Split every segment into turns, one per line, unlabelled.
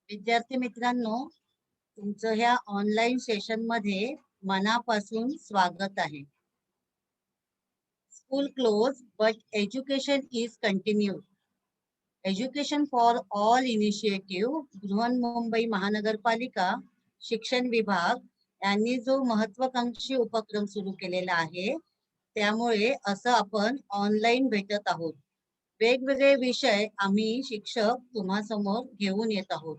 विद्यार्थी मित्रांनो, तुमचं ह्या ऑनलाईन सेशन मध्ये मनापासून स्वागत आहे. School close but education is continue. Education for all initiative Brihanmumbai महानगरपालिका शिक्षण विभाग यांनी जो महत्वाकांक्षी उपक्रम सुरू केलेला आहे, त्यामुळे असं आपण ऑनलाईन भेटत आहोत. वेगवेगळे विषय आम्ही शिक्षक तुम्हासमोर घेऊन येत आहोत.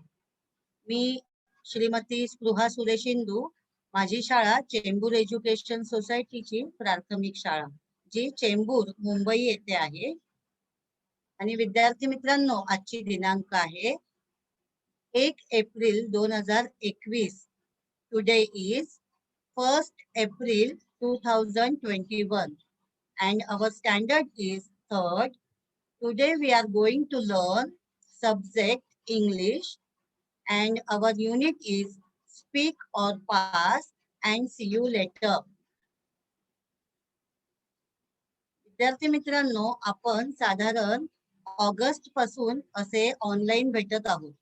मी श्रीमती स्पृहा सुरेश इंदू, माझी शाळा चेंबूर एज्युकेशन सोसायटीची प्राथमिक शाळा, जी चेंबूर मुंबई येथे आहे. आणि विद्यार्थी मित्रांनो, आजची दिनांक आहे 1 April 2021. Today is 1st April 2021 and our standard is 3rd. Today we are going to learn subject English and our unit is speak or pass and see you later. विद्यार्थी मित्रांनो, आपण साधारण ऑगस्ट पासून असे ऑनलाईन भेटत आहोत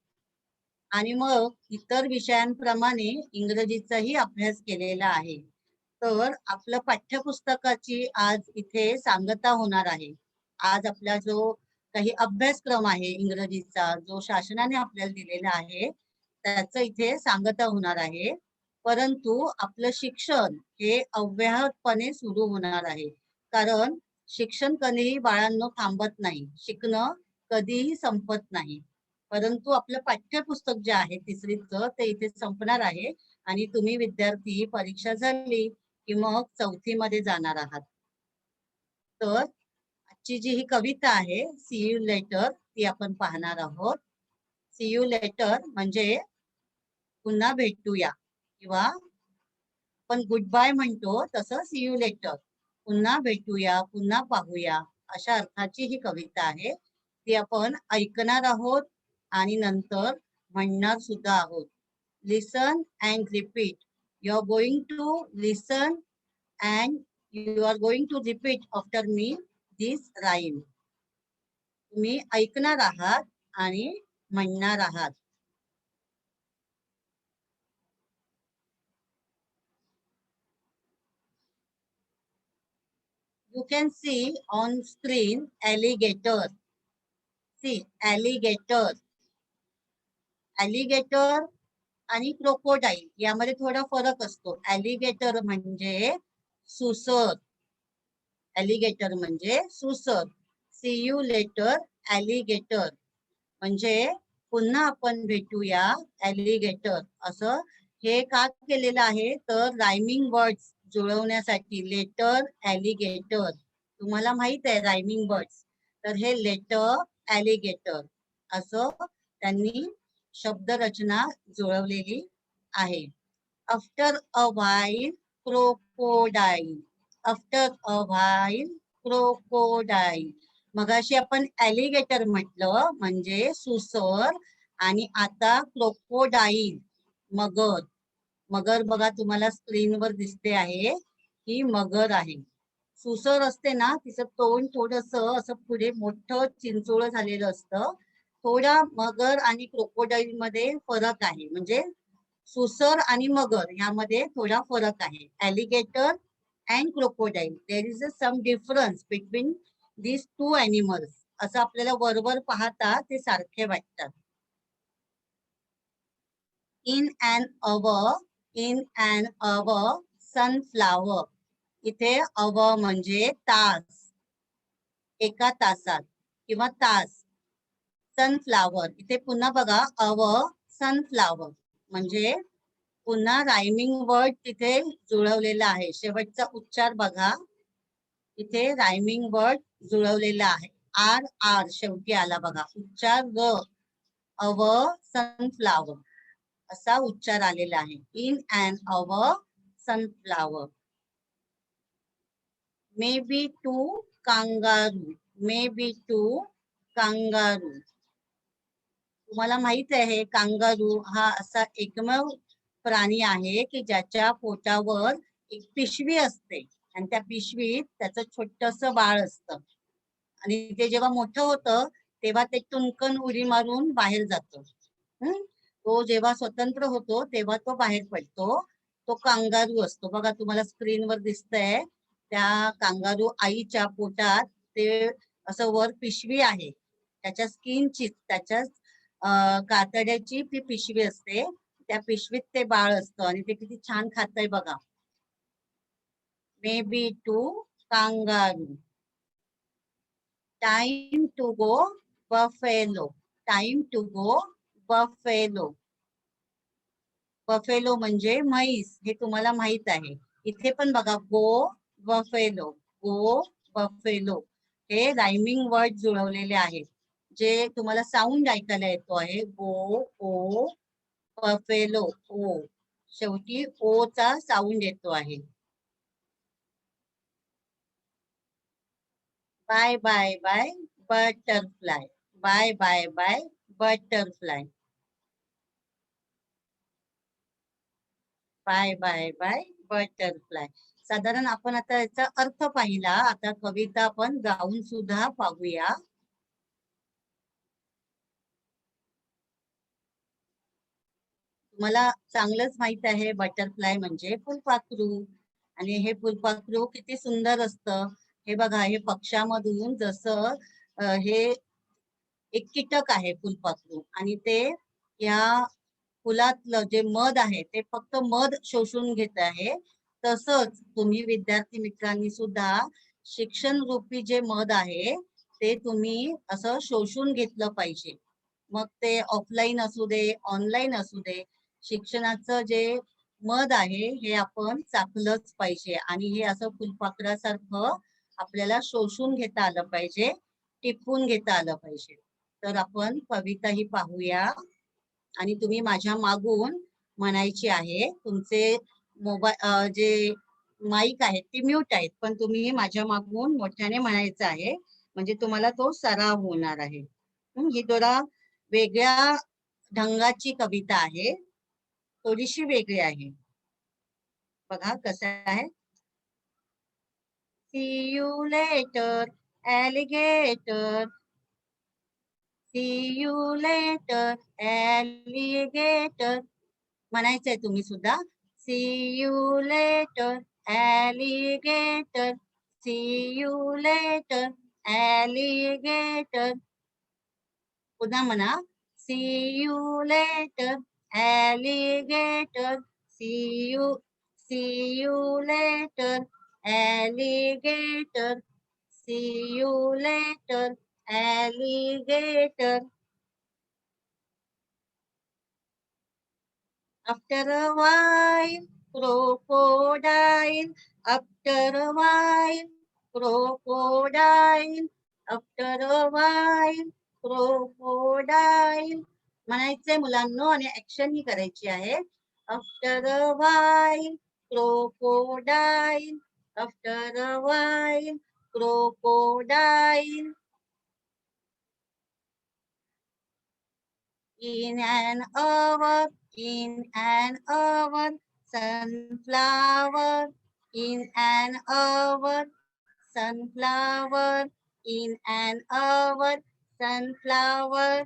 आणि मग इतर विषयांप्रमाणे इंग्रजीचाही अभ्यास केलेला आहे. तर आपलं पाठ्यपुस्तकाची आज इथे सांगता होणार आहे. आज आपला जो काही अभ्यासक्रम आहे इंग्रजीचा, जो शासनाने आपल्याला दिलेला आहे, त्याचं इथे सांगता होणार आहे. परंतु आपलं शिक्षण हे अव्याहतपणे सुरू होणार आहे, कारण शिक्षण कधीही बाळांनो थांबत नाही, शिकणं कधीही संपत नाही. परंतु आपलं पाठ्यपुस्तक जे आहे तिसरीचं, ते इथे संपणार आहे आणि तुम्ही विद्यार्थी परीक्षा झाली की मग चौथीमध्ये जाणार आहात. तर आजची जी ही कविता आहे सी यू लेटर, ती आपण पाहणार आहोत. सी यू लेटर म्हणजे पुन्हा भेटूया, किंवा आपण गुड बाय म्हणतो तसं सी यू लेटर, पुन्हा भेटूया, पुन्हा पाहूया, अशा अर्थाची ही कविता आहे. ती आपण ऐकणार आहोत आणि नंतर म्हणणार सुद्धा आहोत. Listen and repeat. You are going to listen and you are going to repeat after me this rhyme. तुम्ही ऐकणार आहात आणि म्हणणार आहात. You can see on screen alligator. See, alligator. Alligator आणि क्रोकोडाईल यामध्ये थोडा फरक असतो. alligator म्हणजे सुसर. alligator म्हणजे सुसर. See you later, alligator म्हणजे पुन्हा आपण भेटूया, alligator. असं हे का केलेलं आहे, तर रायमिंग वर्ड्स जुळवण्यासाठी. लेटर, ॲलिगेटर, तुम्हाला माहित आहे रायमिंग वर्ड्स. तर हे लेटर, ॲलिगेटर असं त्यांनी शब्दरचना जुळवलेली आहे. After a while crocodile. After a while crocodile. मगाशी आपण ॲलिगेटर म्हटलं म्हणजे सुसर, आणि आता क्रोकोडाईल मगर. मगर बघा तुम्हाला स्क्रीनवर दिसते आहे, ही मगर आहे. सुसर असते ना, तिचं तोंड थोडस असं पुढे मोठं चिंचोळ झालेलं असतं. थोडा मगर आणि क्रोकोडाईल मध्ये फरक आहे, म्हणजे सुसर आणि मगर यामध्ये थोडा फरक आहे. Alligator and crocodile, there is a some difference between these two animals. असं आपल्याला वरवर पाहता ते सारखे वाटतात. in an hour sunflower. इथे hour म्हणजे तास, एका तासात किंवा तास. सनफ्लावर, इथे पुन्हा बघा hour सनफ्लावर म्हणजे पुन्हा रायमिंग वर्ड तिथे जुळवलेला आहे. शेवटचा उच्चार बघा, इथे रायमिंग वर्ड जुळवलेला आहे. आर आर शेवटी आला बघा उच्चार. व अव सनफ्लावर असा उच्चार आलेला आहे. In and of sunflower. May be to kangaroo. May be to kangaroo. तुम्हाला माहित आहे कांगारू हा असा एकमेव प्राणी आहे की ज्याच्या पोटावर एक पिशवी असते आणि त्या पिशवीत त्याचं छोटस बाळ असतं, आणि ते जेव्हा मोठं होतं तेव्हा ते टुनकन उडी मारून बाहेर जातं. तो जेव्हा स्वतंत्र होतो तेव्हा तो बाहेर पडतो. तो कांगारू असतो बघा, तुम्हाला स्क्रीनवर दिसतंय. त्या कांगारू आईच्या पोटात ते असं वर पिशवी आहे, त्याच्या स्किनची, त्याच्या कातड्याची ती पिशवी असते. त्या पिशवीत ते बाळ असतं आणि ते किती छान खातंय बघा. May be to kangaroo. Time to go buffalo. Time to go buffalo. Buffalo म्हणजे म्हैस, हे तुम्हाला माहित आहे. इथे पण बघा, गो बफेलो, गो बफेलो, हे रायमिंग वर्ड जुळवलेले आहेत, जे तुम्हाला साऊंड ऐकायला येतो आहे. गो, ओ, बफेलो, ओ, शेवटी ओ चा साऊंड येतो आहे. Bye bye bye butterfly. Bye bye bye butterfly. Bye bye bye butterfly. साधारण आपण आता याचा अर्थ पाहिला. आता कविता आपण गाऊन सुद्धा पाहूया. तुम्हाला चांगलंच माहित आहे, बटरफ्लाय म्हणजे फुलपाखरू. आणि हे फुलपाखरू किती सुंदर असतं. हे बघा, हे पक्ष्यामधून जसं हे एक कीटक आहे फुलपाखरू, आणि ते या फुलातलं जे मध आहे ते फक्त मध शोषून घेत आहे. तसंच तुम्ही विद्यार्थी मित्रांनी सुद्धा शिक्षण रूपी जे मध आहे ते तुम्ही असं शोषून घेतलं पाहिजे. मग ते ऑफलाईन असू दे, ऑनलाईन असू दे, शिक्षणाचं जे मध आहे हे आपण चाखलंच पाहिजे. आणि हे असं फुलपाखरासारखं आपल्याला शोषून घेता आलं पाहिजे, टिपून घेता आलं पाहिजे. तर आपण कविता ही पाहूया. आणि तुम्ही माझ्या मागून म्हणायची आहे. तुमचे मोबाईल जे माईक आहेत ती म्यूट आहेत, पण तुम्ही माझ्या मागून मोठ्याने म्हणायचं आहे, म्हणजे तुम्हाला तो सराव होणार आहे. ही थोडा वेगळ्या ढंगाची कविता आहे, थोडीशी वेगळी आहे. बघा कसं आहे. See you later, alligator. See you later, alligator. म्हणायचंय तुम्ही सुद्धा. See you later, alligator. See you later, alligator. पुन्हा म्हणा. See you later, alligator. See you later, alligator. See you later, alligator. After a while, crocodile. After a while, crocodile. After a while, crocodile. म्हणायचंय मुलांनो, आणि action ही करायची आहे. After a while, crocodile. After a while, crocodile. In an hour, in an hour, sunflower. In an hour, sunflower. In an hour, sunflower.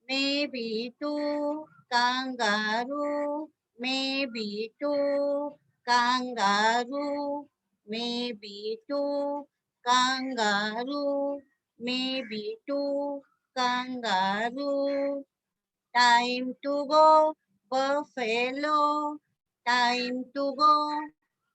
Maybe two kangaroo. Maybe two kangaroo. Maybe two kangaroo. Maybe two kangaroo. Time to go, buffalo. Time to go,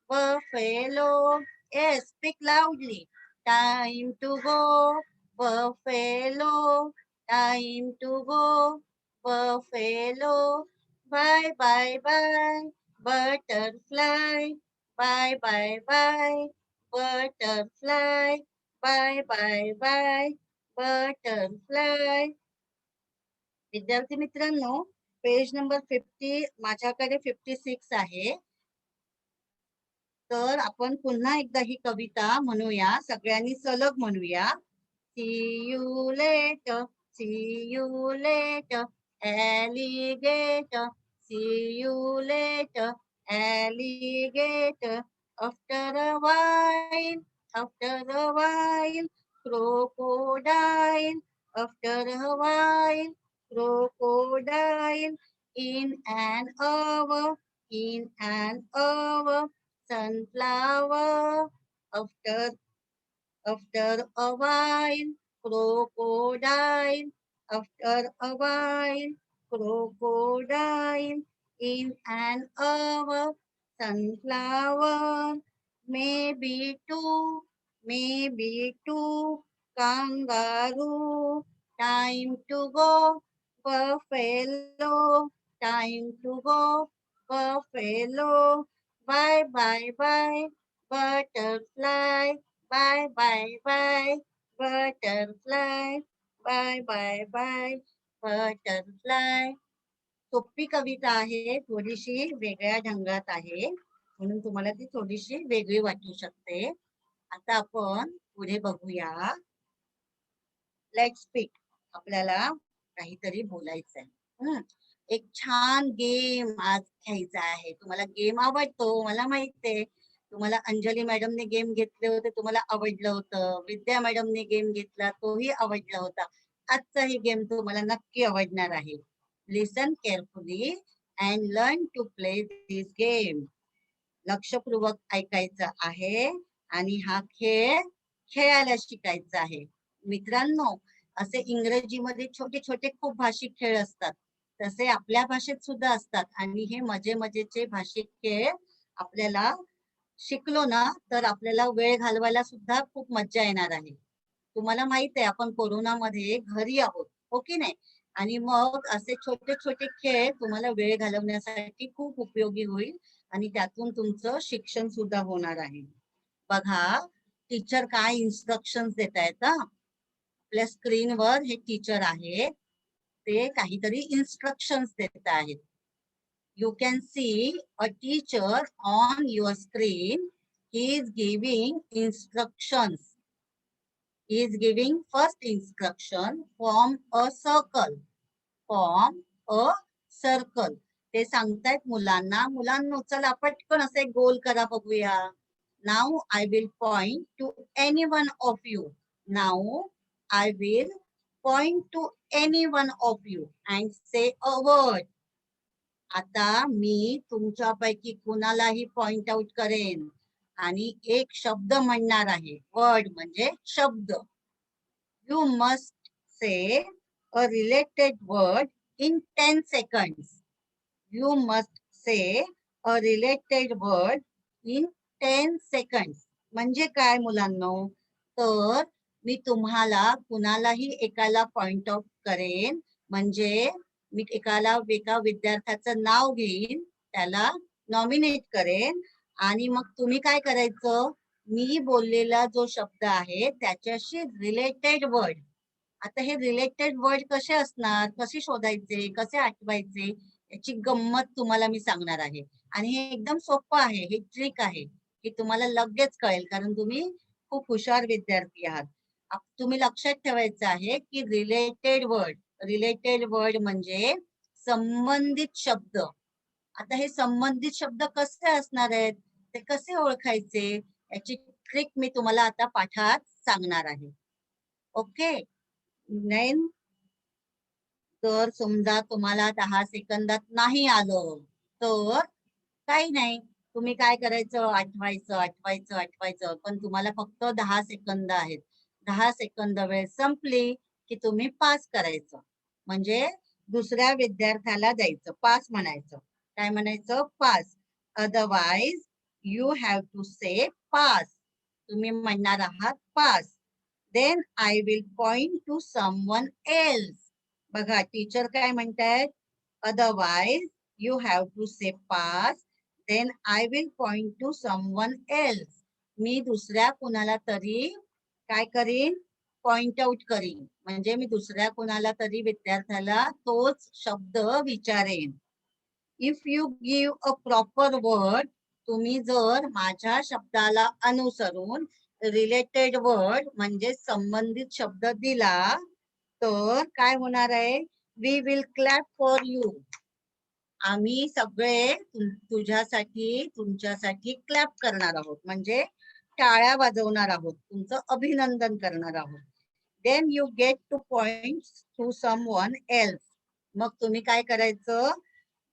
buffalo. Yes, speak loudly. Time to go, buffalo. Time to go, buffalo. Bye, bye, bye, butterfly. Bye, bye, bye, butterfly. Bye, bye, bye, butterfly. विद्यार्थी मित्रांनो, page number 50 माझ्याकडे 56 आहे. तर आपण पुन्हा एकदा ही कविता म्हणूया, सगळ्यांनी सलग म्हणूया. See you later, see you later, alligator. See you later, alligator. After a while, crocodile. After a while, crocodile. In an hour, in an hour, sunflower. After a while, crocodile. After a while, crocodile. In an hour, sunflower. Maybe two, kangaroo. Time to go, buffalo. Time to go, buffalo. Bye, bye, bye, butterfly. Bye, bye, bye, butterfly. Bye, bye, bye, butterfly. सोपी कविता आहे, थोडीशी वेगळ्या ढंगात आहे, म्हणून तुम्हाला ती थोडीशी वेगळी वाटू शकते. आता आपण पुढे बघूया. Let's speak. आपल्याला काहीतरी बोलायचं आहे. एक छान गेम आज घ्यायचा आहे. तुम्हाला गेम आवडतो मला माहित आहे. तुम्हाला अंजली मॅडमने गेम घेतले होते, तुम्हाला आवडलं होतं. विद्या मॅडमने गेम घेतला, तोही आवडला होता. आजचाही गेम तुम्हाला नक्की आवडणार आहे. Listen carefully and learn to play this game. लक्षपूर्वक ऐकायचं आहे आणि हा खेळ खेळायला शिकायचा आहे. मित्रांनो, असे इंग्रजीमध्ये छोटे छोटे खूप भाषिक खेळ असतात, तसे आपल्या भाषेत सुद्धा असतात. आणि हे मजेचे भाषिक खेळ आपल्याला शिकलो ना, तर आपल्याला वेळ घालवायला सुद्धा खूप मज्जा येणार आहे. तुम्हाला माहित आहे, आपण कोरोनामध्ये घरी आहोत, हो की नाही? आणि मग असे छोटे छोटे खेळ तुम्हाला वेळ घालवण्यासाठी खूप उपयोगी होईल आणि त्यातून तुमचं शिक्षण सुद्धा होणार आहे. बघा, टीचर काय इन्स्ट्रक्शन्स देत आहेत. आपल्या स्क्रीनवर हे टीचर आहे, ते काहीतरी इन्स्ट्रक्शन्स देत आहेत. You can see a teacher on your screen. He is giving instructions. He is giving first instruction, form a circle. Form a circle. ते सांगतायत मुलांनो चला पटकन असे गोल करा बघूया. Now I will point to any one of you. Now I will point to any one of you and say a word. आता मी तुमच्यापैकी कुणालाही पॉइंट आउट करेन आणि एक शब्द म्हणणार आहे. वर्ड म्हणजे शब्द. You must say a related word in 10 seconds. You must say a related word in 10 seconds. म्हणजे काय मुलांनो? तर मी तुम्हाला कुणालाही एकाला पॉइंट आउट करेन, म्हणजे मी एका विद्यार्थ्याचं नाव घेईन, त्याला नॉमिनेट करेन आणि मग तुम्ही काय करायचं, मी बोललेला जो शब्द आहे त्याच्याशी रिलेटेड वर्ड. आता हे रिलेटेड वर्ड कसे असणार, कसे शोधायचे, कसे आठवायचे, याची गंमत तुम्हाला मी सांगणार आहे. आणि हे एकदम सोपं आहे, हे ट्रिक आहे, की तुम्हाला लगेच कळेल, कारण तुम्ही खूप हुशार विद्यार्थी आहात. तुम्ही लक्षात ठेवायचं आहे की रिलेटेड वर्ड म्हणजे संबंधित शब्द. आता हे संबंधित शब्द कसे असणार आहेत, ते कसे ओळखायचे, याची ट्रिक मी तुम्हाला आता पाठात सांगणार आहे. ओके. तर समजा तुम्हाला 10 सेकंदात नाही आलं तर काही नाही, तुम्ही काय करायचं, आठवायचं. पण तुम्हाला फक्त 10 सेकंद आहेत. 10 सेकंद वेळ संपली की तुम्ही पास करायचं, म्हणजे दुसऱ्या विद्यार्थ्याला द्यायचं, पास म्हणायचं. काय म्हणायचं? Pass. Otherwise you have to say pass. तुम्ही म्हणणार आहात pass. Then I will point to someone else. बघा टीचर काय म्हणतायत, otherwise you have to say pass, then I will point to someone else. मी दुसऱ्या कुणाला तरी काय करीन, पॉइंट आउट करीन, म्हणजे मी दुसऱ्या कुणाला तरी विद्यार्थ्याला तोच शब्द विचारेन. If you give a proper word, तुम्ही जर माझ्या शब्दाला अनुसरून रिलेटेड वर्ड म्हणजे संबंधित शब्द दिला तर काय होणार आहे, we will clap for you. आम्ही सगळे तुमच्यासाठी क्लॅप करणार आहोत, म्हणजे टाळ्या वाजवणार आहोत, तुमचं अभिनंदन करणार आहोत. Then you get to points to someone else. मग तुम्ही काय करायचं,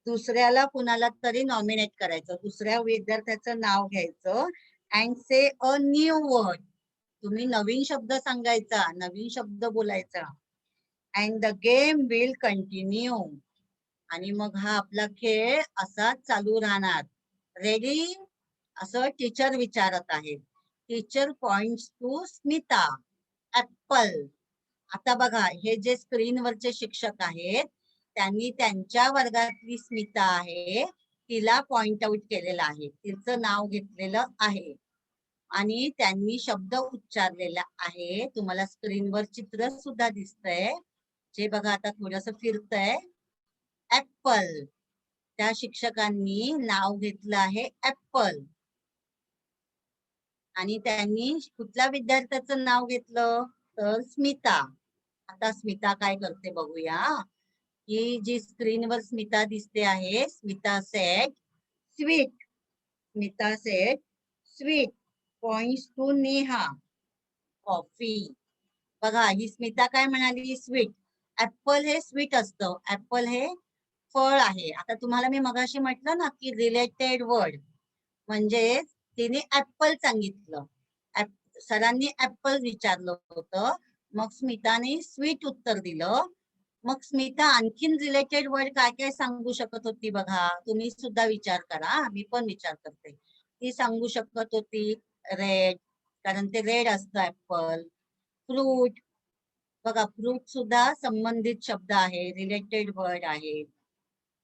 दुसऱ्याला कुणाला तरी नॉमिनेट करायचं, दुसऱ्या विद्यार्थ्याचं नाव घ्यायचं and say a new word. तुम्ही नवीन शब्द सांगायचा, नवीन शब्द बोलायचा. And the game will continue. आणि मग हा आपला खेळ असाच चालू राहणार. रेडी? असं टीचर विचारत आहेत. Teacher points to Smita. Apple. आता बघा, हे जे स्क्रीनवरचे शिक्षक आहेत त्यांनी त्यांच्या वर्गातली स्मिता आहे तिला पॉइंट आउट केलेलं आहे, तिचं नाव घेतलेलं आहे आणि त्यांनी शब्द उच्चारलेला आहे. तुम्हाला स्क्रीनवर चित्र सुद्धा दिसतंय, जे बघा आता थोडस फिरतंय. ऍपल. त्या शिक्षकांनी नाव घेतलं आहे ऍपल आणि त्यांनी कुठल्या विद्यार्थ्याचं नाव घेतलं तर स्मिता. आता स्मिता काय करते बघूया. ही जी स्क्रीनवर स्मिता दिसते आहे, Smita set sweet. Smita set sweet points to Neha. Coffee. बघा, ही स्मिता काय म्हणाली, स्वीट. ऍपल हे स्वीट असतं, ऍपल हे फळ आहे. आता तुम्हाला मी मगाशी म्हटलं ना की रिलेटेड वर्ड, म्हणजे तिने ऍपल सांगितलं, सरांनी ऍपल विचारलं होतं, मग स्मिताने स्वीट उत्तर दिलं. मग स्मिता आणखीन रिलेटेड वर्ड काय काय सांगू शकत होती बघा, तुम्ही सुद्धा विचार करा, मी पण विचार करते. ती सांगू शकत होती रेड, कारण ते रेड असतं ऍपल. फ्रूट. बघा, फ्रूट सुद्धा संबंधित शब्द आहे, रिलेटेड वर्ड आहे.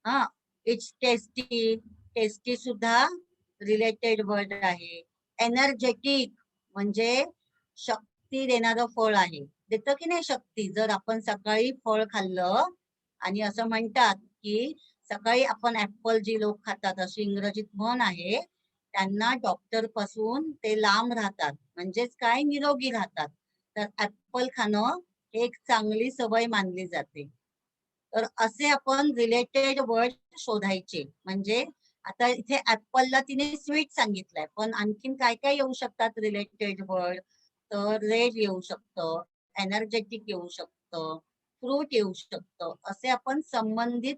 हा, इट्स टेस्टी. टेस्टी सुद्धा रिलेटेड वर्ड आहे. एनर्जेटिक म्हणजे शक्ती देणारं फळ आहे, देतं की नाही शक्ती. जर आपण सकाळी फळ खाल्लं, आणि असं म्हणतात की सकाळी आपण ऍपल जी लोक खातात, अशी इंग्रजीत म्हण आहे, त्यांना डॉक्टर पासून ते लांब राहतात, म्हणजेच काय, निरोगी राहतात. तर ऍपल खाणं हे एक चांगली सवय मानली जाते. तर असे आपण रिलेटेड वर्ड शोधायचे. म्हणजे आता इथे ऍपलला तिने स्वीट सांगितलंय, पण आणखीन काय काय येऊ शकतात रिलेटेड वर्ड, तर रेड येऊ शकतं, एनर्जेटिक येऊ शकतं, फ्रूट येऊ शकतं. असे आपण संबंधित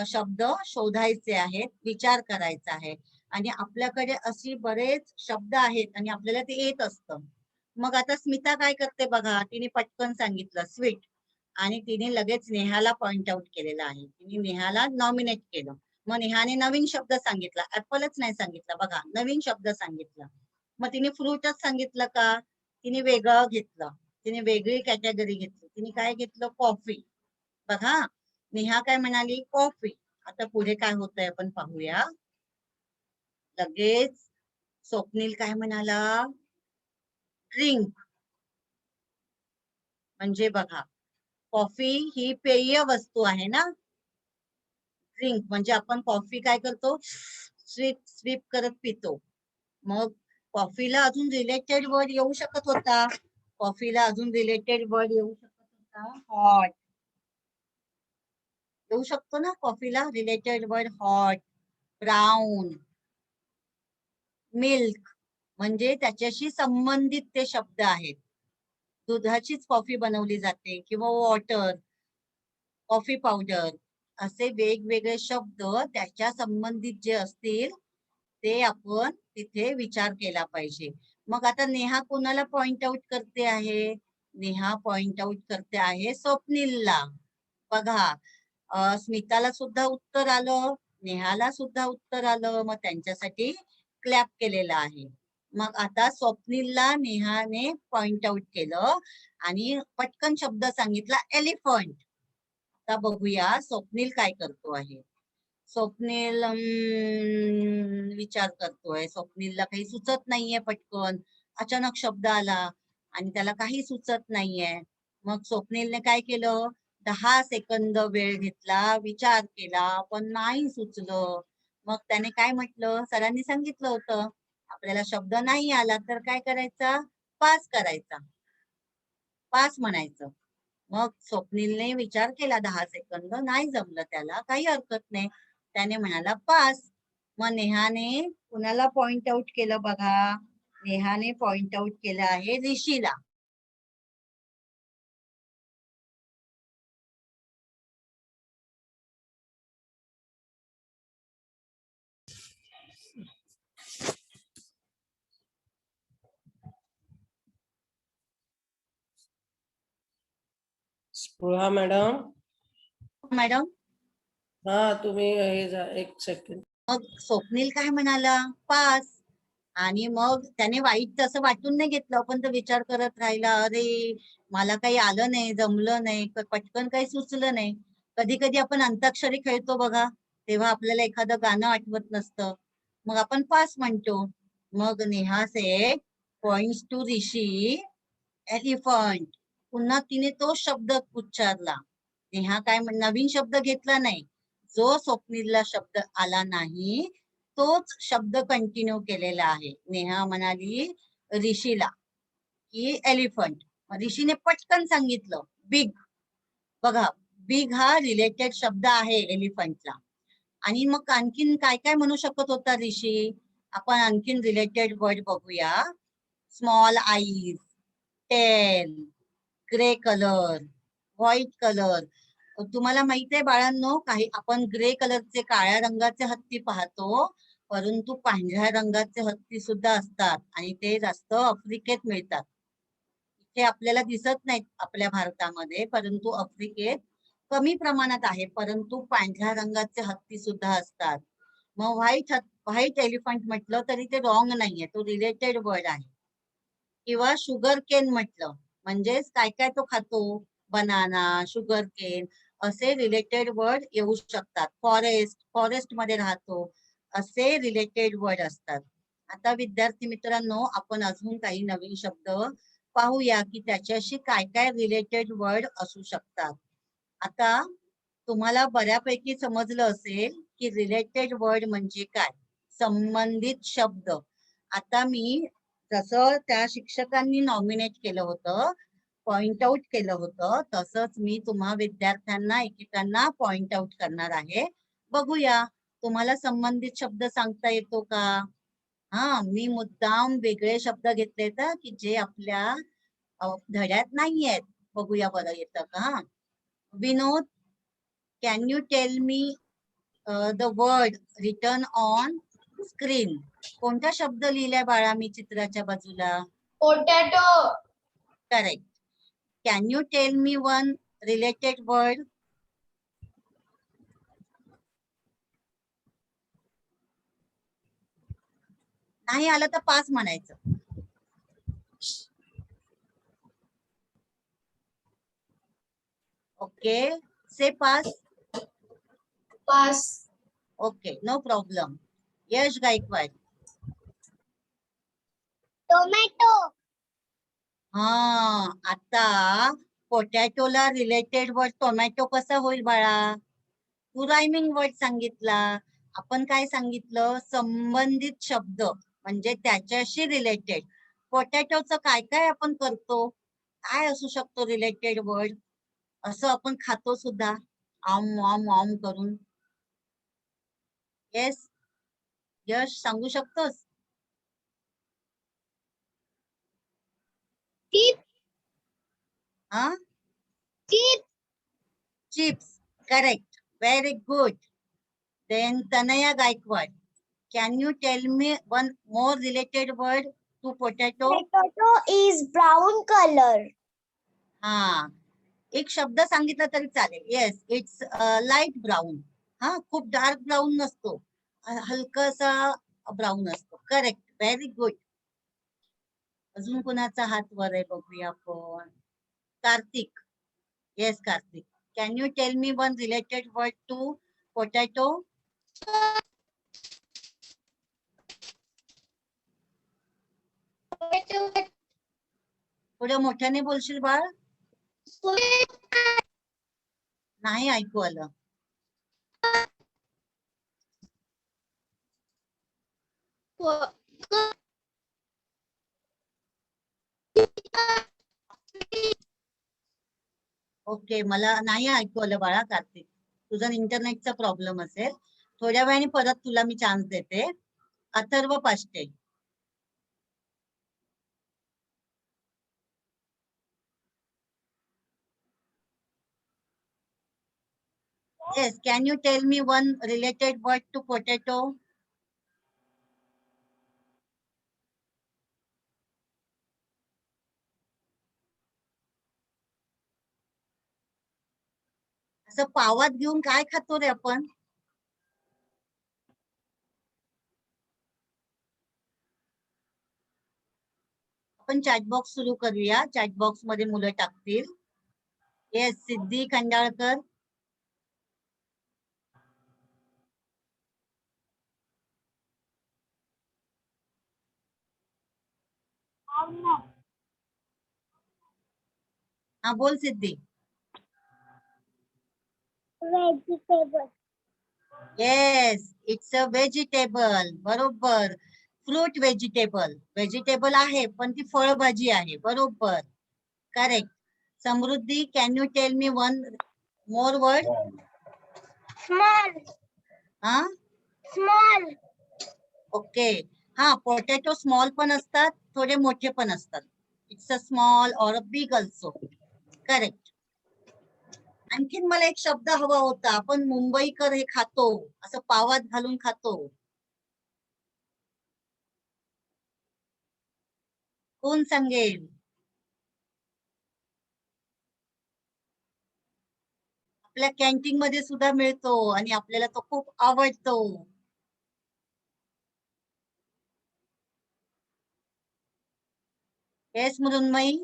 शब्द शोधायचे आहेत, विचार करायचा आहे. आणि आपल्याकडे अशी बरेच शब्द आहेत आणि आपल्याला ते येत असतं. मग आता स्मिता काय करते बघा, तिने पटकन सांगितलं स्वीट आणि तिने लगेच नेहाला पॉइंट आउट केलेला आहे, तिने नेहाला नॉमिनेट केलं. मग नेहाने नवीन शब्द सांगितला, ऍपलच नाही सांगितला बघा, नवीन शब्द सांगितला. मग तिने फ्रूटच सांगितलं का, तिने वेगळं घेतलं, तिने वेगळी कॅटेगरी घेतली. तिने काय घेतलं, कॉफी. बघा, नेहा काय म्हणाली, कॉफी. आता पुढे काय होतंय आपण पाहूया. लगेच स्वप्नील काय म्हणाला, ड्रिंक. म्हणजे बघा, कॉफी ही पेय वस्तू आहे ना, ड्रिंक म्हणजे आपण कॉफी काय करतो, स्वीप स्वीप करत पितो. मग कॉफीला अजून रिलेटेड वर्ड येऊ शकत होता, कॉफीला अजून रिलेटेड वर्ड येऊ शकत होता हॉट. येऊ शकतो ना कॉफीला related word, hot, brown, milk, म्हणजे त्याच्याशी संबंधित ते शब्द आहेत. दुधाचीच कॉफी बनवली जाते किंवा वॉटर, कॉफी पावडर, असे वेगवेगळे शब्द त्याच्या संबंधित जे असतील ते आपण तिथे विचार केला पाहिजे. मग आता नेहा कोणाला पॉइंट आउट करते आहे, नेहा पॉइंट आउट करते आहे स्वप्नीलला. बघा, स्मिताला सुद्धा उत्तर आलं, नेहाला सुद्धा उत्तर आलं, मग त्यांच्यासाठी क्लॅप केलेला आहे. मग आता स्वप्नीलला नेहाने पॉइंट आउट केलं आणि पटकन शब्द सांगितला एलिफंट. आता बघूया स्वप्नील काय करतो आहे. स्वप्नील विचार करतोय, स्वप्नीलला काही सुचत नाहीये, पटकन अचानक शब्द आला आणि त्याला काही सुचत नाहीये. मग स्वप्नीलने काय केलं, 10 सेकंद वेळ घेतला, विचार केला, पण नाही सुचलं. मग त्याने काय म्हटलं, सरांनी सांगितलं होतं आपल्याला शब्द नाही आला तर काय करायचा, पास करायचा, पास म्हणायचं. मग स्वप्नीलने विचार केला 10 सेकंद, नाही जमलं त्याला, काही हरकत नाही, त्याने म्हणाला पास. मग नेहाने कुणाला पॉइंट आउट केलं बघा, नेहाने पॉइंट आउट केलं आहे ऋषीला.
स्पृहा मॅडम.
मॅडम
हा तुम्ही एक सेकंड.
मग स्वप्नील काय म्हणाला, पास. आणि मग त्याने वाईट तसं वाटून नाही घेतलं, पण तो विचार करत राहिला, अरे मला काही आलं नाही, जमलं नाही, पटकन काही सुचलं नाही. कधी कधी आपण अंताक्षरी खेळतो बघा, तेव्हा आपल्याला एखादं गाणं आठवत नसतं, मग आपण पास म्हणतो. मग नेहा से पॉइंट्स टू ऋषी एलिफंट. पुन्हा तिने तो शब्द उच्चारला. नेहा काय नवीन शब्द घेतला नाही, जो स्वप्नीलला शब्द आला नाही तोच शब्द कंटिन्यू केलेला आहे. नेहा म्हणाली ऋषीला की एलिफंट, ऋषीने पटकन सांगितलं बिग. बघा, बिग हा रिलेटेड शब्द आहे एलिफंटला. आणि मग आणखीन काय काय म्हणू शकत होता ऋषी, आपण आणखीन रिलेटेड वर्ड बघूया. Small eyes, tail, grey colour, white colour. तुम्हाला माहित आहे बाळांनो, काही आपण ग्रे कलरचे काळ्या रंगाचे हत्ती पाहतो, परंतु पांढऱ्या रंगाचे हत्ती सुद्धा असतात आणि ते जास्त आफ्रिकेत मिळतात. इथे आपल्याला दिसत नाहीत आपल्या भारतामध्ये, परंतु आफ्रिकेत कमी प्रमाणात आहे, परंतु पांढऱ्या रंगाचे हत्ती सुद्धा असतात. मग व्हाईट एलिफंट म्हटलं तरी ते रॉंग नाहीये, तो रिलेटेड वर्ड आहे. किंवा शुगर केन म्हटलं म्हणजेच काय काय तो खातो, बनाना, शुगर केन, असे रिलेटेड वर्ड येऊ शकतात. फॉरेस्ट मध्ये राहतो, असे रिलेटेड वर्ड असतात. आता विद्यार्थी मित्रांनो, आपण अजून काही नवीन शब्द पाहूया की त्याच्याशी काय काय रिलेटेड वर्ड असू शकतात. आता तुम्हाला बऱ्यापैकी समजलं असेल की रिलेटेड वर्ड म्हणजे काय, संबंधित शब्द. आता मी जसं त्या शिक्षकांनी नॉमिनेट केलं होतं, पॉइंट आउट केलं होतं, तसंच मी तुम्हा विद्यार्थ्यांना एकेकांना पॉइंट आउट करणार आहे. बघूया तुम्हाला संबंधित शब्द सांगता येतो का. हा, मी मुद्दाम वेगळे शब्द घेतले तर की जे आपल्या धड्यात नाही आहेत. बघूया बरं येतं का. Vinod, can you tell me the word return on screen. कोणता शब्द लिहिलाय बाळा मी चित्राच्या बाजूला.
Potato.
Correct. Can you tell me one related word. नाही आलं तर पास म्हणायचं. Okay, say pass.
Pass.
Okay, no problem. Yash Gaikwad.
Tomato.
हा, आता पोटॅटोला रिलेटेड वर्ड टोमॅटो कसा होईल बाळा. तू रायमिंग वर्ड सांगितला, आपण काय सांगितलं, संबंधित शब्द म्हणजे त्याच्याशी रिलेटेड. पोटॅटोचं काय काय आपण करतो, काय असू शकतो रिलेटेड वर्ड. असं आपण खातो सुद्धा, आम आम आम करून. येस, यश सांगू शकतोस.
चिप्स.
हा,
chips.
Chips. Correct, very good. Then Tanaya Gaikwad, can you tell me one more related word to potato.
Potato is brown color.
हा, एक शब्द सांगितला तरी चालेल. Yes, it's light brown. हा, खूप डार्क ब्राऊन नसतो, हलकासा ब्राऊन असतो. Correct, very good. अजून कुणाचा हात वर आहे बघूया आपण. Kartik. Yes Kartik, can you tell me one related word to potato. थोड्या मोठ्याने बोलशील बाळ, नाही ऐकू आलं. ओके, मला नाही ऐकू आलं बाळा कार्तिक, तुझा इंटरनेटचा प्रॉब्लेम असेल. थोड्या वेळाने परत तुला मी चान्स देते. Atharva Pashte. Yes, can you tell me one related word to potato? असं पावात घेऊन काय खातो रे आपण? आपण चॅटबॉक्स सुरू करूया. चॅटबॉक्स मध्ये मुलं टाकतील. येस, सिद्धी खंडाळकर. हा बोल Siddhi.
Vegetable.
Yes, it's a vegetable. बरोबर. Fruit vegetable. व्हेजिटेबल आहे पण ती फळभाजी आहे. बरोबर. Correct. Samruddhi, can you tell me one more word?
Small.
हा
Small.
ओके. हा, पोटॅटो स्मॉल पण असतात, थोडे मोठे पण असतात. It's a small or a big also. Correct. आणखीन मला एक शब्द हवा होता. आपण मुंबईकर हे खातो, असं पावात घालून खातो. कोण सांगेल? आपल्या कॅन्टीन मध्ये सुद्धा मिळतो आणि आपल्याला तो खूप आवडतो. येस मृण्मयी.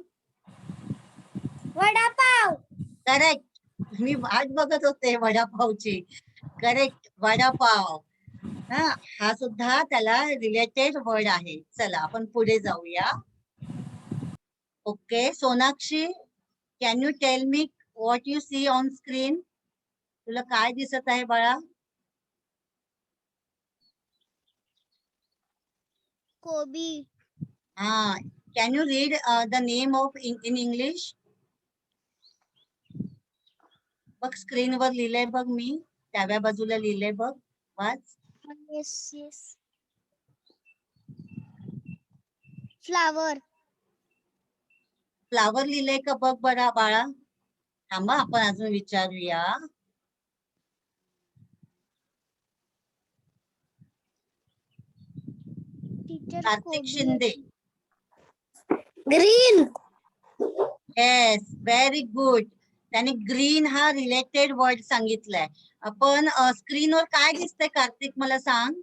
वडापाव.
करेक्ट. मी वाट बघत होते वडापावची. करेक्ट, वडापाव. हा, हा सुद्धा त्याला रिलेटेड वर्ड आहे. चला आपण पुढे जाऊया. Okay, Sonakshi, can you tell me what you see on screen? तुला काय दिसत आहे बाळा?
कोबी.
हा, can you read the name of in English? बघ स्क्रीनवर लिहिलंय बघ, मी डाव्या बाजूला लिहिलंय बघ, वाच.
Yes, yes. Flower.
फ्लावर लिहिलंय का बघ बरा बाळा. थांबा आपण अजून विचारूया.
Teacher,
Kartik Shinde.
Green.
Yes, very good. त्याने ग्रीन हा रिलेटेड वर्ड सांगितलाय. आपण स्क्रीनवर काय दिसतंय कार्तिक मला सांग?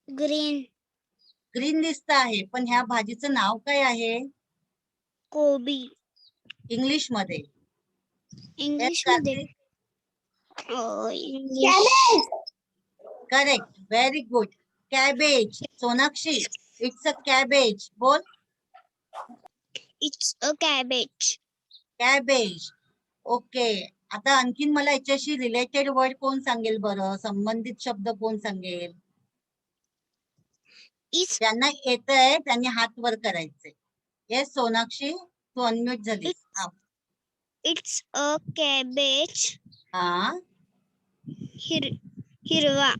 Green.
ग्रीन दिसत आहे, पण ह्या भाजीचं नाव काय आहे
कोबी.
इंग्लिश मध्ये?
इंग्लिश
Yes,
मध्ये.
Kartik.
English.
Correct, very good. Cabbage. Sonakshi, it's a cabbage. बोल.
It's a cabbage.
Cabbage. Okay. आता आणखीन मला याच्याशी रिलेटेड वर्ड कोण सांगेल बरं? संबंधित शब्द कोण सांगेल?
It's
ज्यांना येतंय त्यांनी हात वर करायचे. येस सोनाक्षी, तू अनम्यूट झालीस. हा.
it's a cabbage.
हा,
हिरवा.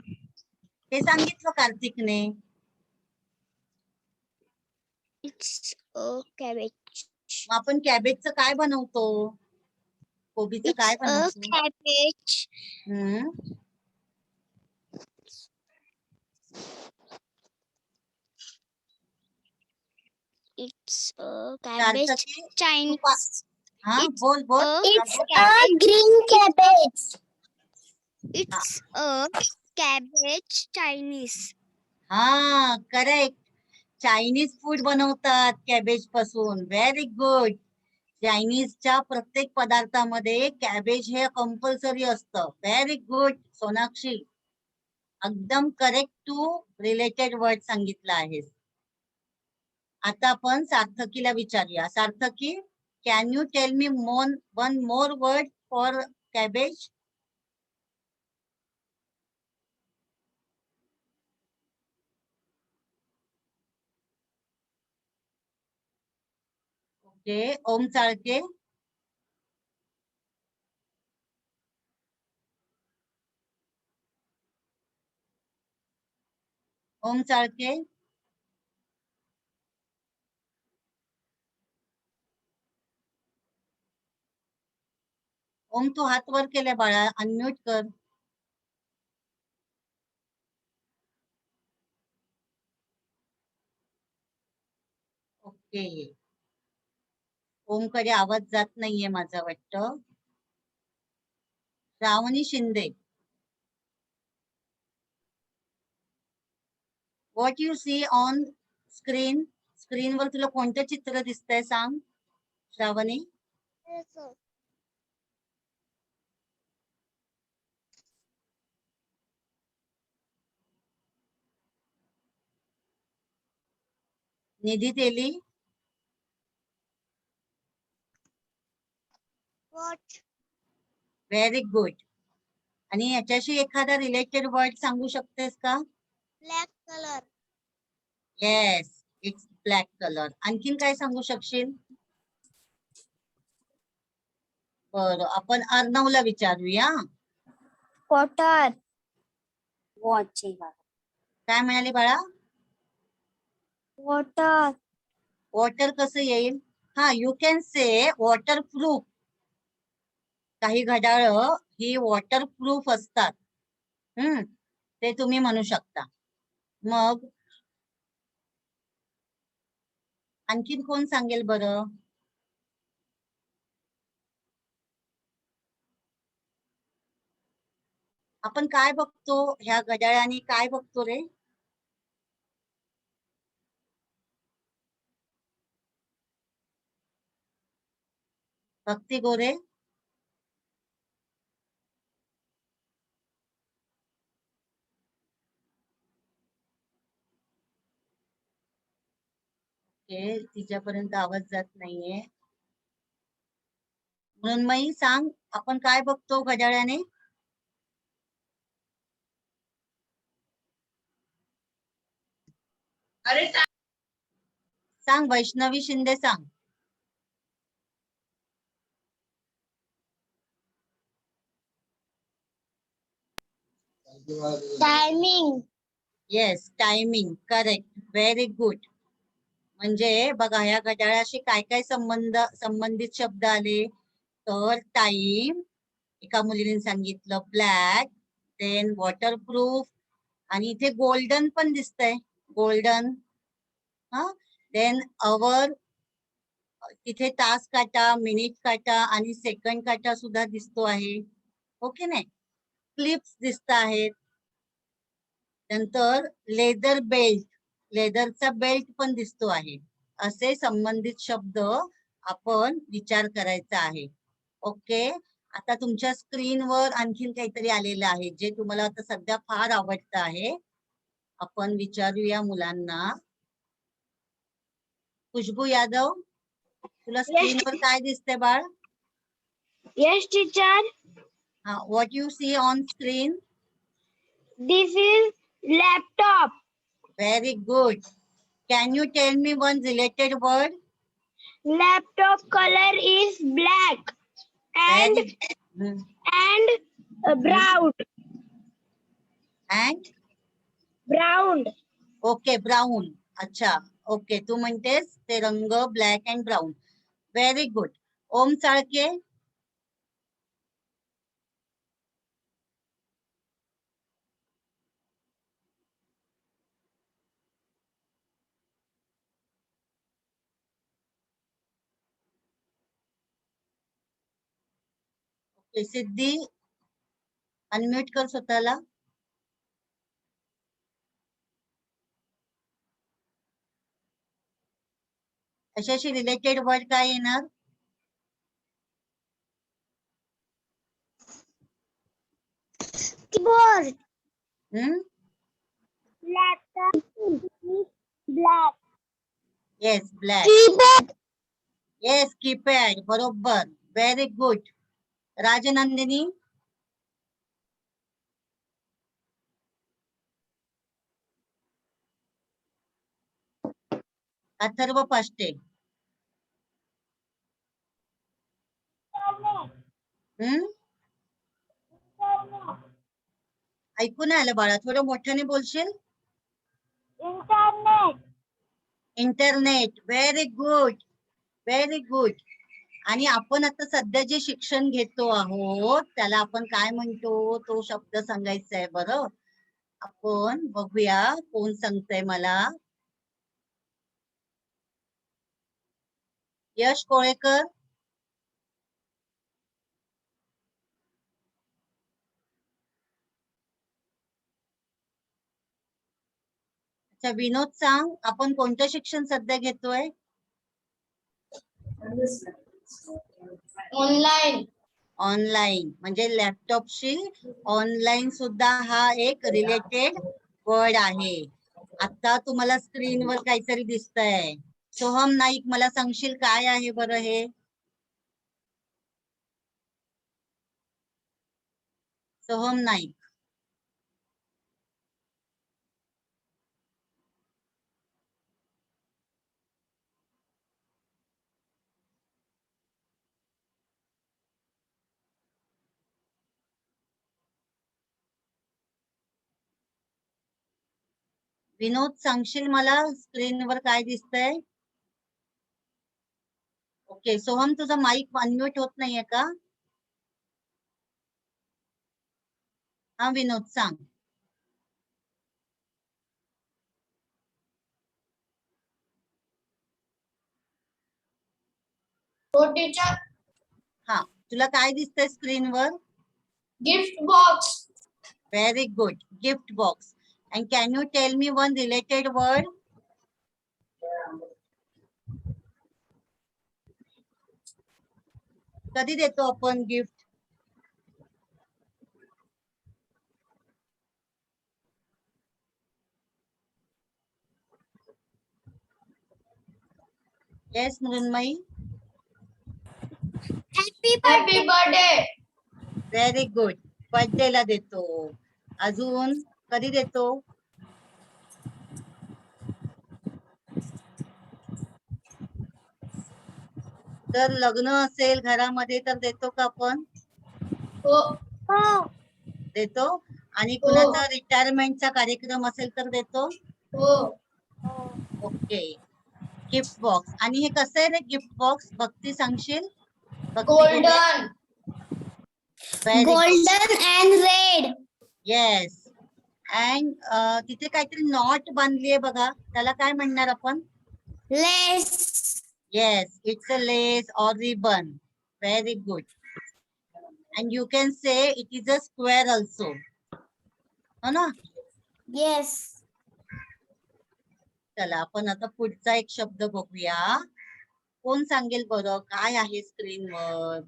ते सांगितलं कार्तिकने.
It's a cabbage.
मग आपण कॅबेजचं काय बनवतो? कोबीचं
It's
काय
a
बनवतो?
cabbage.
हम्म,
It's a cabbage.
सार्थकी, तू
Chinese.
हा
It's
बोल बोल.
a
हा,
it's
बोल.
a green cabbage. It's a cabbage Chinese.
हा, करेक्ट. चायनीज फूड बनवतात कॅबेज पासून. Very good. चायनीजच्या प्रत्येक पदार्थामध्ये कॅबेज हे कंपल्सरी असतं. Very good Sonakshi. एकदम करेक्ट तू रिलेटेड वर्ड सांगितलं आहेस. आता आपण सार्थकीला विचारूया. Sarthaki, can you tell me one more word for cabbage? Okay, Om Chalke. Om Chalke. Om तू हात वर केलाय बाळा, अनम्यूट कर. ओके, ओमकडे आवाज जात नाहीये माझा वाटतं. Shravani Shinde. What you see on screen. स्क्रीनवर तुला कोणतं चित्र दिसतंय सांग Shravani. Nidhi Teli.
What?
Very good. आणि याच्याशी एखादा रिलेटेड वर्ड सांगू शकतेस का.
Black color.
Yes, it's black colour. आणखीन काय सांगू शकशील. बरं, आपण अर्णवला विचारूया.
Water. Watching.
काय म्हणाली बाळा.
Water.
वॉटर कसं येईल. हा, you can say water proof. काही घड्याळ ही वॉटर प्रूफ असतात. ते तुम्ही म्हणू शकता. मग आणखीन कोण सांगेल बरं. आपण काय बघतो ह्या घड्याळाने, काय बघतो रे. भक्ती गोरे. ओके, तिच्यापर्यंत आवाज जात नाहीये. म्हणून मग सांग, आपण काय बघतो घड्याळाने. सांग वैष्णवी शिंदे सांग.
Timing.
Yes, timing. Correct, very good. म्हणजे बघा ह्या घड्याळाशी काय काय संबंधित शब्द आले. तर टाइम, एका मुलीने सांगितलं ब्लॅक, देन वॉटरप्रूफ, आणि इथे गोल्डन पण दिसतंय. गोल्डन. हा, देन अवर, तिथे तास काटा, मिनिट काटा आणि सेकंड काटा सुद्धा दिसतो आहे. ओके नाही. क्लिप्स दिसत आहेत. नंतर लेदर बेल्ट, लेदरचा बेल्ट पण दिसतो आहे. असे संबंधित शब्द आपण विचार करायचा आहे. ओके. आता तुमच्या स्क्रीनवर आणखीन काहीतरी आलेलं आहे जे तुम्हाला आता सध्या फार आवडतं आहे. आपण विचारूया मुलांना. खुशबू यादव, तुला स्क्रीनवर काय दिसतंय बाळ.
Yes, teacher.
हा, what you see on screen.
This is laptop.
Very good. Can you tell me one related word.
Laptop color is black and brown.
And
Brown.
Okay, brown. अच्छा, ओके, तू म्हणतेस ते रंग black and brown. Very good. Om Chalke. Okay, Siddhi, unmute कर स्वतःला. अशाशी related word काय येणार.
Keyboard.
हम्म.
Laptop is black.
Yes, black.
Keyboard.
Yes, keypad. बरोबर. Very good. राजनंदिनी. अथर्व पाष्टे. हम्म. ऐकू नाही आलं बाळा, थोडं मोठ्याने बोलशील.
Internet.
Internet. Very good, very good. आणि आपण आता सध्या जे शिक्षण घेतो आहोत त्याला आपण काय म्हणतो, तो शब्द सांगायचा आहे. बरं, आपण बघूया कोण सांगतंय मला. यश कोळेकर. अच्छा विनोद सांग, आपण कोणतं शिक्षण सध्या घेतोय?
ऑनलाइन.
ऑनलाईन, म्हणजे लॅपटॉपशी ऑनलाईन सुद्धा हा एक रिलेटेड वर्ड आहे. आता तुम्हाला स्क्रीनवर काहीतरी दिसतंय. सोहम नाईक, मला सांगशील काय आहे बरं हे? सोहम नाईक. विनोद सांगशील मला स्क्रीनवर काय दिसतंय? ओके, सोहम तुझा माईक अनम्यूट होत नाहीये का? हा विनोद सांग.
हो टीचर.
हा, तुला काय दिसतंय स्क्रीनवर?
Gift box.
Very good. Gift box. And can you tell me one related word? कधी देतो आपण gift? Yes, Mrunmayi.
Happy birthday.
Very good. बर्थडेला देतो. अजून कधी देतो? तर लग्न असेल घरामध्ये तर देतो का आपण?
हो.
देतो. आणि कुणाचा रिटायरमेंटचा कार्यक्रम असेल तर देतो?
हो.
ओके. Gift box. आणि हे कसं आहे रे गिफ्ट बॉक्स? भक्ती सांगशील?
Golden.
Very good.
Golden and red.
Yes. And तिथे काहीतरी नॉट बांधलीये बघा, त्याला काय म्हणणार आपण?
लेस.
Yes, it's a lace or ribbon. Very good. And you can say it is a square also. हो ना?
येस.
चला आपण आता पुढचा एक शब्द बघूया. कोण सांगेल बरं काय आहे स्क्रीनवर?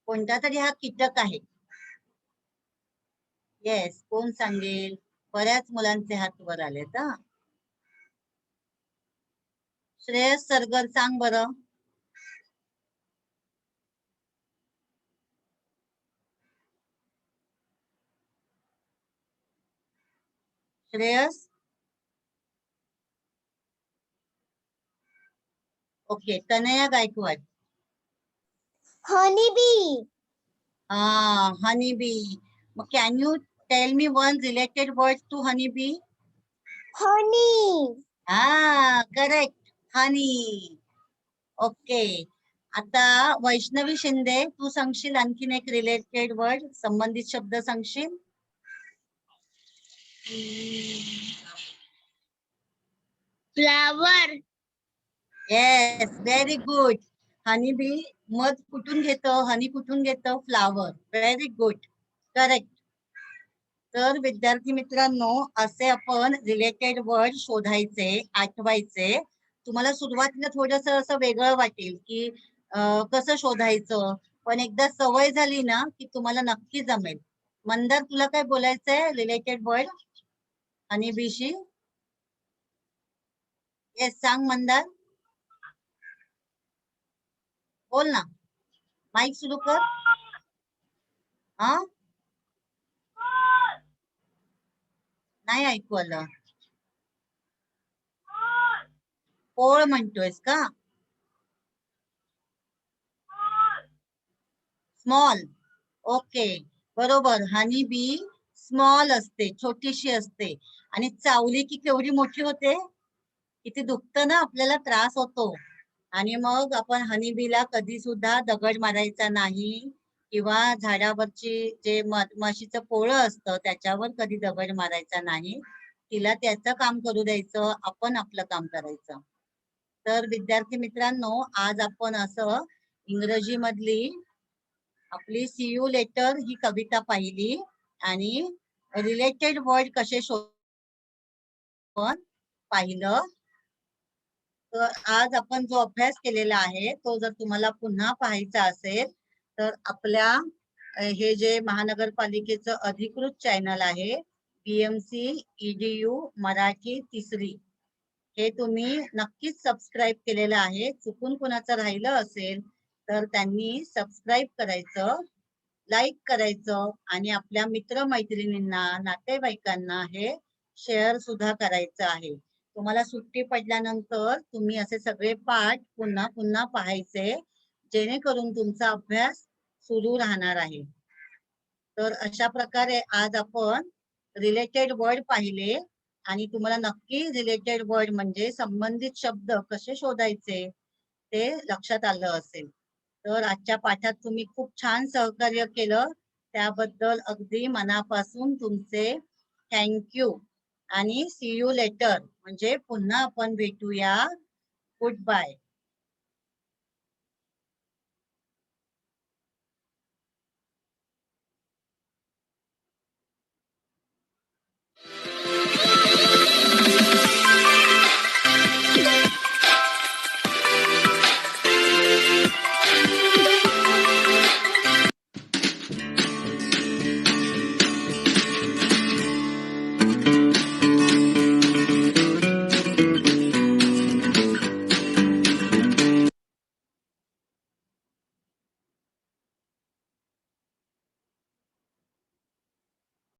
कोणता तरी हा कीटक आहे. येस, कोण सांगेल? बऱ्याच मुलांचे हात वर आलेत हा. श्रेयस सरगर सांग बरं. Shreyas. Okay, Tanaya Gaikwad.
Honey bee.
Honey bee. Can you tell me one related word to honey bee?
Honey.
Correct. Honey. Okay. आता वैष्णवी शिंदे, तू सांगशील आणखीन एक रिलेटेड वर्ड, संबंधित शब्द सांगशील?
Flower.
Yes, very good. Honey bee मध कुठून घेतं? हनी कुठून घेतं? फ्लावर. Very good. करेक्ट. तर विद्यार्थी मित्रांनो, असे आपण रिलेटेड वर्ड शोधायचे, आठवायचे. तुम्हाला सुरुवातीला थोडस असं वेगळं वाटेल की कसं शोधायचं, पण एकदा सवय झाली ना की तुम्हाला नक्की जमेल. मंदार, तुला काय बोलायचंय रिलेटेड वर्ड हनी बीशी? येस, सांग मंदार. बोल ना, माईक सुरू कर. हा, नाही ऐकू आलं. पोळ म्हणतोयस का? स्मॉल. ओके, बरोबर. हनी बी स्मॉल असते, छोटीशी असते. आणि चावली की केवढी मोठी होते. किती दुखतं ना, आपल्याला त्रास होतो. आणि मग आपण हनी बीला कधी सुद्धा दगड मारायचा नाही, किंवा झाडावरची जे मधमाशीचं पोळं असतं त्याच्यावर कधी दगड मारायचा नाही. तिला त्याचं काम करू द्यायचं, आपण आपलं काम करायचं. तर विद्यार्थी मित्रांनो, आज आपण असं इंग्रजी मधली आपली सी यू लेटर ही कविता पाहिली. आणि रिलेटेड वर्ड कसे पण पाहिलं. तर आज आपण जो अभ्यास केलेला आहे तो जर तुम्हाला पुन्हा पाहायचा असेल तर आपल्या हे जे महानगरपालिकेचं अधिकृत चॅनल आहे PMC EDU मराठी तिसरी, हे तुम्ही नक्कीच सबस्क्राईब केलेलं आहे. चुकून कुणाचं राहिलं असेल तर त्यांनी सबस्क्राईब करायचं, लाईक करायचं आणि आपल्या मित्रमैत्रिणींना, नातेवाईकांना हे शेअर सुद्धा करायचं आहे. तुम्हाला सुट्टी पडल्यानंतर तुम्ही असे सगळे पाठ पुन्हा पुन्हा पाहायचे, जेणेकरून तुमचा अभ्यास सुरू राहणार आहे. तर अशा प्रकारे आज आपण रिलेटेड वर्ड पाहिले आणि तुम्हाला नक्की रिलेटेड वर्ड म्हणजे संबंधित शब्द कसे शोधायचे ते लक्षात आलं असेल. तर आजच्या पाठात तुम्ही खूप छान सहकार्य केलं, त्याबद्दल अगदी मनापासून तुमचे थँक्यू आणि सी यू लेटर, म्हणजे पुन्हा आपण भेटूया. Good bye.